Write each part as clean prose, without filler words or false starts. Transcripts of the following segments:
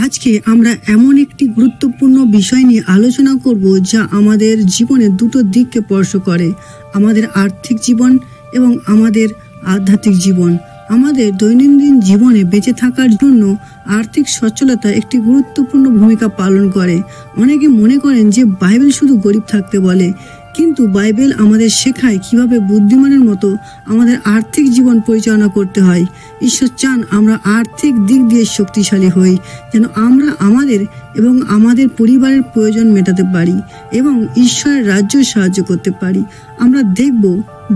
আজকে আমরা এমন একটি গুরুত্বপূর্ণ বিষয় নিয়ে আলোচনা করব যা আমাদের জীবনের দুটো দিককে স্পর্শ করে, আমাদের আর্থিক জীবন এবং আমাদের আধ্যাত্মিক জীবন। আমাদের দৈনন্দিন জীবনে বেঁচে থাকার জন্য আর্থিক সচ্ছলতা একটি গুরুত্বপূর্ণ ভূমিকা পালন করে। অনেকে মনে করেন যে বাইবেল শুধু গরিব থাকতে বলে, কিন্তু বাইবেল আমাদের শেখায় কিভাবে বুদ্ধিমানের মতো আমাদের আর্থিক জীবন পরিচালনা করতে হয়। ঈশ্বর চান আমরা আর্থিক দিক দিয়ে শক্তিশালী হই, যেন আমরা আমাদের এবং আমাদের পরিবারের প্রয়োজন মেটাতে পারি এবং ঈশ্বরের রাজ্য সাহায্য করতে পারি। আমরা দেখব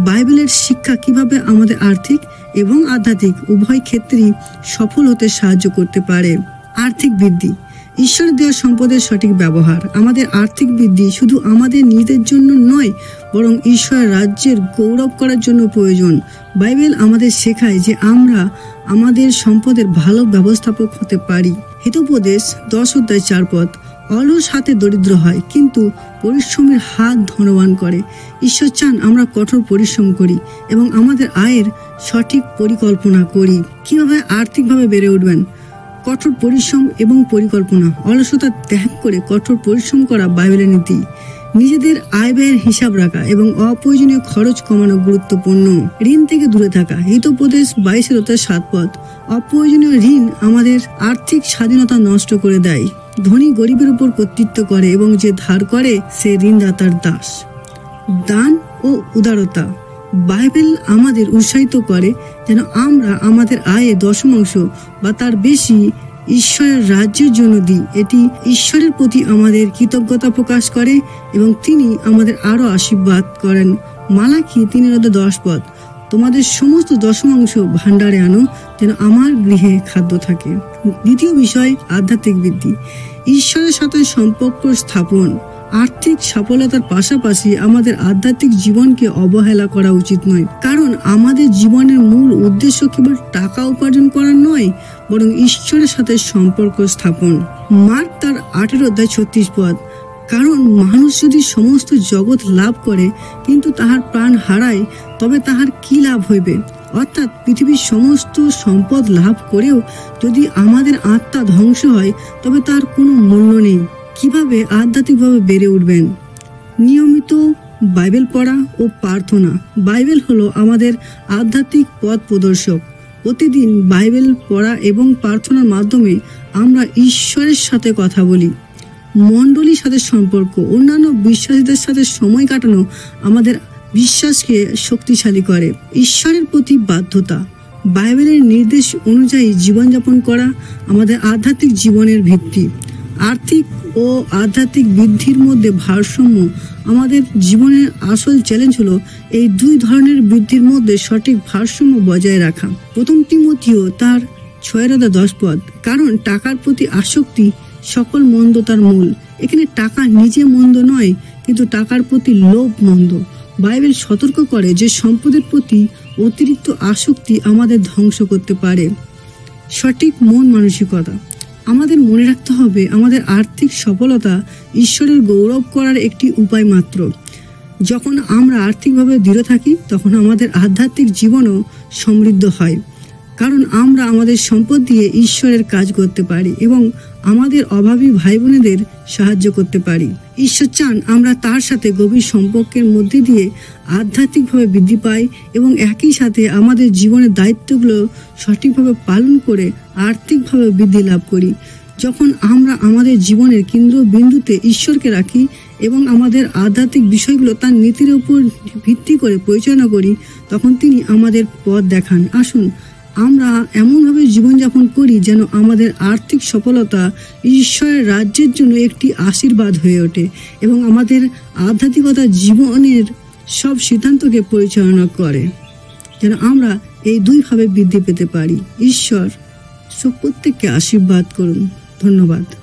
বাইবেলের শিক্ষা কিভাবে আমাদের আর্থিক এবং আধ্যাত্মিক উভয় ক্ষেত্রেই সফল হতে সাহায্য করতে পারে। আর্থিক বৃদ্ধি, ঈশ্বরের দেওয়া সম্পদের সঠিক ব্যবহার। আমাদের আর্থিক বৃদ্ধি শুধু আমাদের নিজেদের জন্য নয়, বরং ঈশ্বরের রাজ্যের গৌরব করার জন্য প্রয়োজন। বাইবেল আমাদের শেখায় যে আমরা আমাদের সম্পদের ভালো ব্যবস্থাপক হতে পারি। হিতোপদেশ 10:4 অলস হাতে দরিদ্র হয়, কিন্তু পরিশ্রমের হাত ধনবান করে। ঈশ্বর চান আমরা কঠোর পরিশ্রম করি এবং আমাদের আয়ের সঠিক পরিকল্পনা করি। কিভাবে আর্থিকভাবে বেড়ে উঠবেন? কঠোর পরিশ্রম এবং পরিকল্পনা। অলসতা ত্যাগ করে কঠোর পরিশ্রম করা বাইবেলের নীতি। নিজেদের আয় ব্যয়ের হিসাব রাখা এবং অপ্রয়োজনীয় খরচ কমানো গুরুত্বপূর্ণ। ঋণ থেকে দূরে থাকা। হিতোপদেশ 22:7 অপ্রয়োজনীয় ঋণ আমাদের আর্থিক স্বাধীনতা নষ্ট করে দেয়। ধনী গরিবের উপর কর্তৃত্ব করে এবং যে ধার করে সে ঋণদাতার দাস। দান ও উদারতা। বাইবেল আমাদের উৎসাহিত করে যেন আমরা আমাদের আয়ে 10% বা তার বেশি ঈশ্বরের রাজ্যের জন্য দিই। এটি ঈশ্বরের প্রতি আমাদের কৃতজ্ঞতা প্রকাশ করে এবং তিনি আমাদের আরো আশীর্বাদ করেন। মালাকি 3:10 তোমাদের সমস্ত 10% ভান্ডারে আনো, যেন আমার গৃহে খাদ্য থাকে। দ্বিতীয় বিষয়, আধ্যাত্মিক বৃদ্ধি। ঈশ্বরের সাথে সম্পর্ক স্থাপন। আর্থিক সফলতার পাশাপাশি আমাদের আধ্যাত্মিক জীবনকে অবহেলা করা উচিত নয়, কারণ আমাদের জীবনের মূল উদ্দেশ্য কেবল টাকা উপার্জন করা নয়, বরং ঈশ্বরের সাথে সম্পর্ক স্থাপন। মার্ক তার 8:36 কারণ মানুষ যদি সমস্ত জগৎ লাভ করে কিন্তু তাহার প্রাণ হারায়, তবে তাহার কি লাভ হইবে? অর্থাৎ পৃথিবীর সমস্ত সম্পদ লাভ করেও যদি আমাদের আত্মা ধ্বংস হয়, তবে তার কোনো মূল্য নেই। কিভাবে আধ্যাত্মিকভাবে বেড়ে উঠবেন? নিয়মিত বাইবেল পড়া ও প্রার্থনা। বাইবেল হলো আমাদের আধ্যাত্মিক পথ প্রদর্শক। প্রতিদিন বাইবেল পড়া এবং প্রার্থনার মাধ্যমে আমরা ঈশ্বরের সাথে কথা বলি। মণ্ডলীর সাথে সম্পর্ক। অন্যান্য বিশ্বাসীদের সাথে সময় কাটানো আমাদের বিশ্বাসকে শক্তিশালী করে। ঈশ্বরের প্রতি বাধ্যতা। বাইবেলের নির্দেশ অনুযায়ী জীবনযাপন করা আমাদের আধ্যাত্মিক জীবনের ভিত্তি। আর্থিক ও আধ্যাত্মিক বৃদ্ধির মধ্যে ভারসাম্য। আমাদের জীবনের আসল চ্যালেঞ্জ হলো এই দুই ধরনের বৃদ্ধির মধ্যে সঠিক ভারসাম্য বজায় রাখা। 1 তিমথিও তার 6:10 কারণ টাকার প্রতি আসক্তি সকল মন্দতার মূল। এখানে টাকা নিজে মন্দ নয়, কিন্তু টাকার প্রতি লোভ মন্দ। বাইবেল সতর্ক করে যে সম্পদের প্রতি অতিরিক্ত আসক্তি আমাদের ধ্বংস করতে পারে। সঠিক মন মানসিকতা। আমাদের মনে রাখতে হবে আমাদের আর্থিক সফলতা ঈশ্বরের গৌরব করার একটি উপায় মাত্র। যখন আমরা আর্থিকভাবে দৃঢ় থাকি, তখন আমাদের আধ্যাত্মিক জীবনও সমৃদ্ধ হয়, কারণ আমরা আমাদের সম্পদ দিয়ে ঈশ্বরের কাজ করতে পারি এবং আমাদের অভাবী ভাই বোনেদের সাহায্য করতে পারি। ঈশ্বর চান আমরা তার সাথে গভীর সম্পর্কের মধ্যে দিয়ে আধ্যাত্মিকভাবে বৃদ্ধি পাই এবং একই সাথে আমাদের জীবনের দায়িত্বগুলো সঠিকভাবে পালন করে আর্থিকভাবে বৃদ্ধি লাভ করি। যখন আমরা আমাদের জীবনের কেন্দ্রবিন্দুতে ঈশ্বরকে রাখি এবং আমাদের আধ্যাত্মিক বিষয়গুলো তার নীতির উপর ভিত্তি করে পরিচালনা করি, তখন তিনি আমাদের পথ দেখান। আসুন আমরা এমনভাবে জীবনযাপন করি যেন আমাদের আর্থিক সফলতা ঈশ্বরের রাজ্যের জন্য একটি আশীর্বাদ হয়ে ওঠে এবং আমাদের আধ্যাত্মিকতা জীবনের সব সিদ্ধান্তকে পরিচালনা করে, যেন আমরা এই দুইভাবে বৃদ্ধি পেতে পারি। ঈশ্বর প্রত্যেককে আশীর্বাদ করুন। ধন্যবাদ।